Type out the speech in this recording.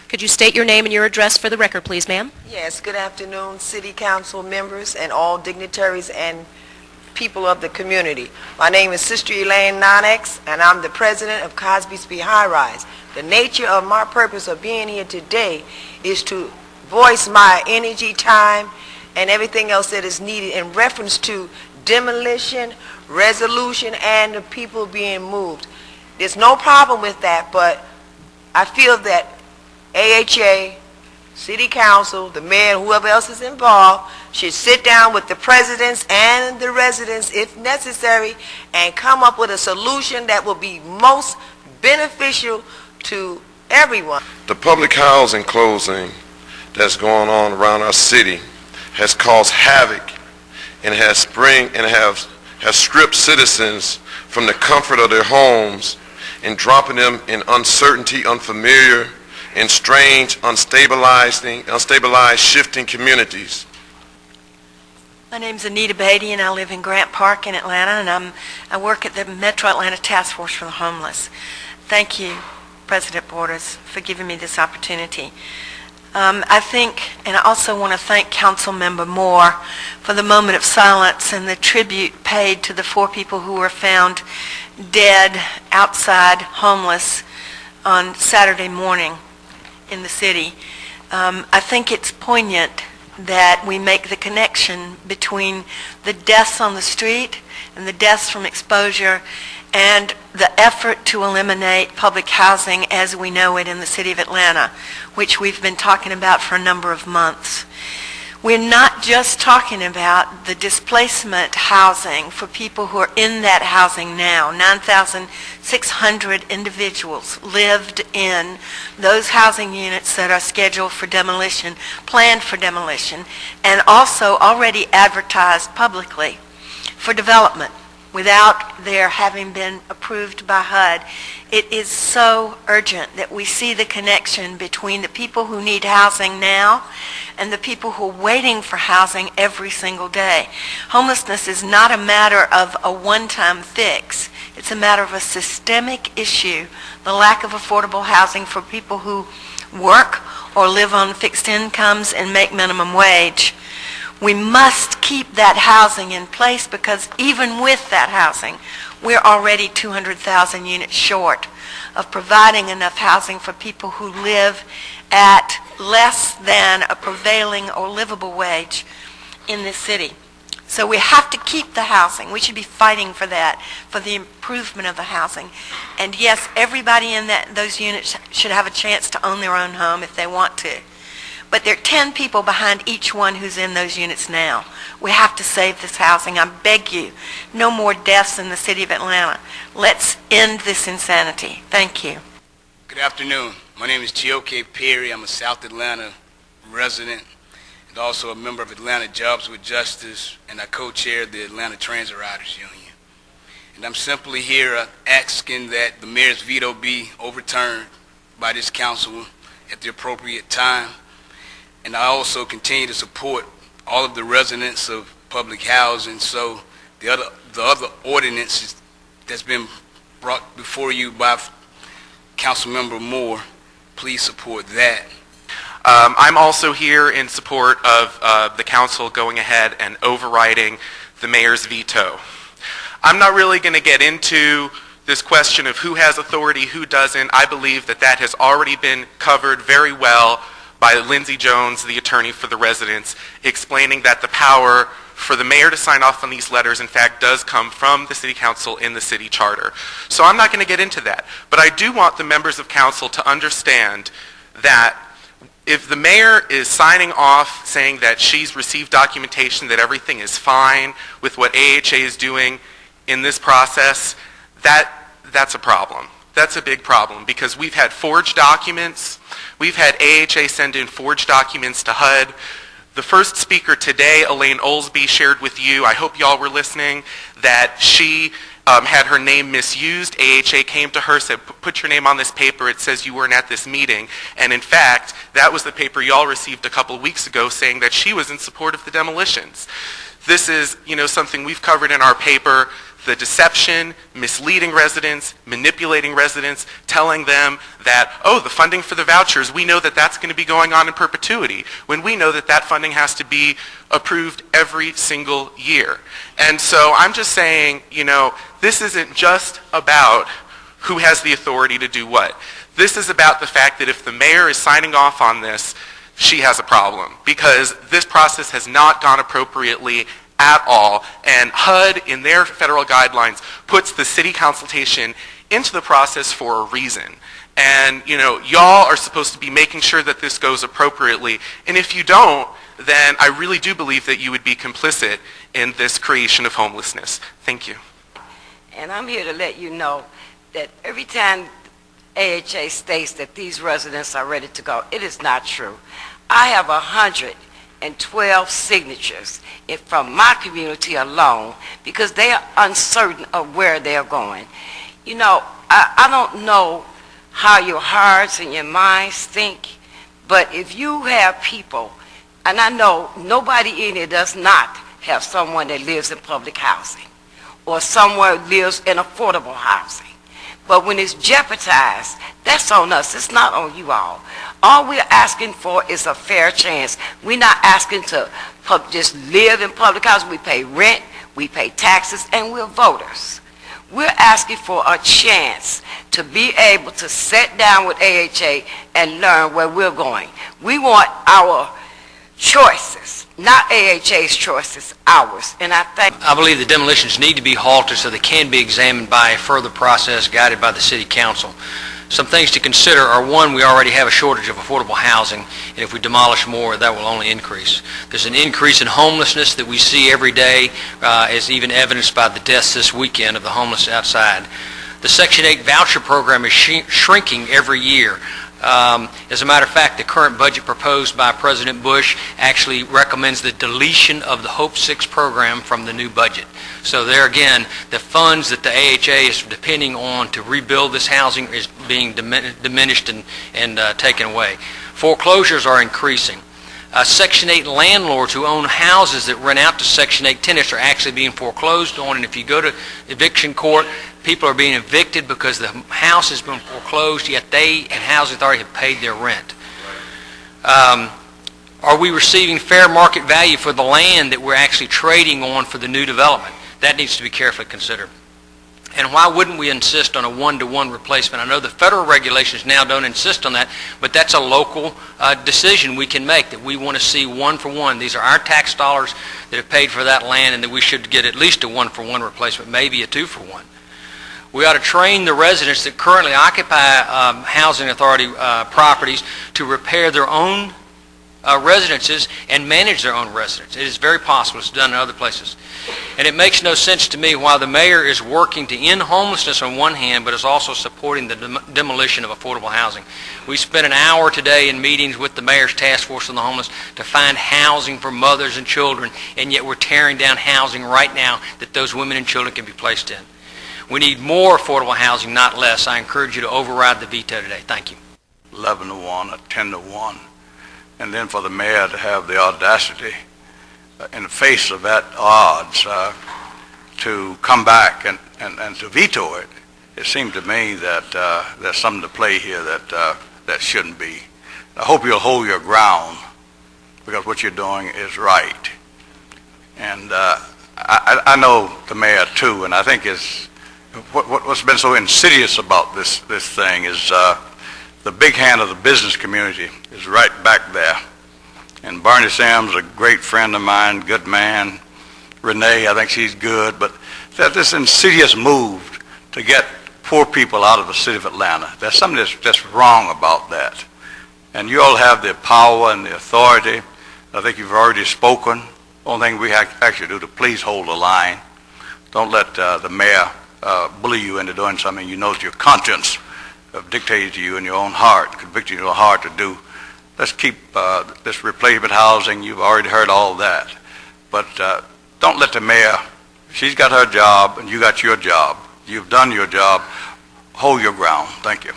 Could you state your name and your address for the record, please, ma'am? Yes, good afternoon, City Council members and all dignitaries and people of the community. My name is Sister Elaine Olsby, and I'm the president of Cosby Street High Rise. The nature of my purpose of being here today is to voice my energy, time, and everything else that is needed in reference to demolition, resolution, and the people being moved. There's no problem with that, but I feel that AHA, City Council, the mayor, whoever else is involved, should sit down with the presidents and the residents, if necessary, and come up with a solution that will be most beneficial to everyone. The public housing closing that's going on around our city has caused havoc and has stripped citizens from the comfort of their homes and dropping them in uncertainty, unfamiliar, and strange, unstabilized, shifting communities. My name's Anita Beaty, and I live in Grant Park in Atlanta, and I work at the Metro Atlanta Task Force for the Homeless. Thank you, President Borders, for giving me this opportunity. I think, and I also want to thank Councilmember Moore for the moment of silence and the tribute paid to the 4 people who were found dead outside, homeless, on Saturday morning in the city. I think it's poignant that we make the connection between the deaths on the street and the deaths from exposure and the effort to eliminate public housing as we know it in the city of Atlanta, which we've been talking about for a number of months. We're not just talking about the displacement housing for people who are in that housing now. 9,600 individuals lived in those housing units that are scheduled for demolition, planned for demolition, and also already advertised publicly for development without their having been approved by HUD. It is so urgent that we see the connection between the people who need housing now and the people who are waiting for housing every single day. Homelessness is not a matter of a one-time fix. It's a matter of a systemic issue, the lack of affordable housing for people who work or live on fixed incomes and make minimum wage. We must keep that housing in place because even with that housing, we're already 200,000 units short of providing enough housing for people who live at less than a prevailing or livable wage in this city. So we have to keep the housing. We should be fighting for that, for the improvement of the housing. And yes, everybody in those units should have a chance to own their own home if they want to. But there are 10 people behind each one who's in those units now. We have to save this housing. I beg you, no more deaths in the city of Atlanta. Let's end this insanity. Thank you. Good afternoon. My name is Chioke Perry. I'm a South Atlanta resident and also a member of Atlanta Jobs with Justice, and I co-chair the Atlanta Transit Riders Union. And I'm simply here asking that the mayor's veto be overturned by this council at the appropriate time. And I also continue to support all of the residents of public housing. So the other ordinances that's been brought before you by Councilmember Moore, please support that. I'm also here in support of the council going ahead and overriding the mayor's veto. I'm not really going to get into this question of who has authority, who doesn't. I believe that that has already been covered very well by Lindsey Jones, the attorney for the residents, explaining that the power for the mayor to sign off on these letters, in fact, does come from the city council in the city charter. So I'm not going to get into that. But I do want the members of council to understand that if the mayor is signing off saying that she's received documentation that everything is fine with what AHA is doing in this process, that's a problem. That's a big problem because we've had forged documents. We've had AHA send in forged documents to HUD. The first speaker today, Elaine Olsby, shared with you, I hope y'all were listening, that she had her name misused. AHA came to her, said, put your name on this paper. It says you weren't at this meeting. And in fact, that was the paper y'all received a couple of weeks ago saying that she was in support of the demolitions. This is, something we've covered in our paper, the deception, misleading residents, manipulating residents, telling them that, oh, the funding for the vouchers, we know that that's going to be going on in perpetuity, when we know that that funding has to be approved every single year. And so I'm just saying, you know, this isn't just about who has the authority to do what. This is about the fact that if the mayor is signing off on this, she has a problem, because this process has not gone appropriately at all, and HUD in their federal guidelines puts the city consultation into the process for a reason. And you know, y'all are supposed to be making sure that this goes appropriately, and if you don't, then I really do believe that you would be complicit in this creation of homelessness. Thank you. And I'm here to let you know that every time AHA states that these residents are ready to go, it is not true. I have 112 signatures from my community alone because they are uncertain of where they're going. You know, I don't know how your hearts and your minds think, but if you have people, and I know nobody in here does not have someone that lives in public housing or someone lives in affordable housing. But when it's jeopardized, that's on us. It's not on you all. All we're asking for is a fair chance. We're not asking to just live in public housing. We pay rent, we pay taxes, and we're voters. We're asking for a chance to be able to sit down with AHA and learn where we're going. We want our choices, not AHA's choices, ours. And I believe the demolitions need to be halted so they can be examined by a further process guided by the City Council. Some things to consider are, one, we already have a shortage of affordable housing, and if we demolish more, that will only increase. There's an increase in homelessness that we see every day, as even evidenced by the deaths this weekend of the homeless outside. The Section 8 voucher program is shrinking every year. As a matter of fact, the current budget proposed by President Bush actually recommends the deletion of the Hope 6 program from the new budget. So there again, the funds that the AHA is depending on to rebuild this housing is being diminished and taken away. Foreclosures are increasing. Section 8 landlords who own houses that rent out to Section 8 tenants are actually being foreclosed on, and if you go to eviction court, people are being evicted because the house has been foreclosed, yet they and Housing Authority have paid their rent. Are we receiving fair market value for the land that we're actually trading on for the new development? That needs to be carefully considered. And why wouldn't we insist on a one-to-one replacement? I know the federal regulations now don't insist on that, but that's a local decision we can make, that we want to see one-for-one. These are our tax dollars that have paid for that land, and that we should get at least a one-for-one replacement, maybe a two-for-one. We ought to train the residents that currently occupy Housing Authority properties to repair their own residences and manage their own residence. It is very possible. It's done in other places. And it makes no sense to me why the mayor is working to end homelessness on one hand, but is also supporting the demolition of affordable housing. We spent an hour today in meetings with the mayor's task force on the homeless to find housing for mothers and children, and yet we're tearing down housing right now that those women and children can be placed in. We need more affordable housing, not less. I encourage you to override the veto today. Thank you. 11 to 1 or 10 to 1. And then for the mayor to have the audacity in the face of that odds to come back and to veto it, it seemed to me that there's something to play here that shouldn't be. I hope you'll hold your ground, because what you're doing is right. And I know the mayor too, and I think what's been so insidious about this thing is the big hand of the business community is right back there. And Barney Sam's a great friend of mine, good man. Renee, I think she's good. But there's this insidious move to get poor people out of the city of Atlanta. There's something that's wrong about that. And you all have the power and the authority. I think you've already spoken. The only thing we actually do to please hold the line. Don't let the mayor bully you into doing something you know that your conscience dictated to you in your own heart, convicted you in your heart to do. Let's keep this replacement housing. You've already heard all that. But don't let the mayor, she's got her job and you got your job. You've done your job. Hold your ground. Thank you.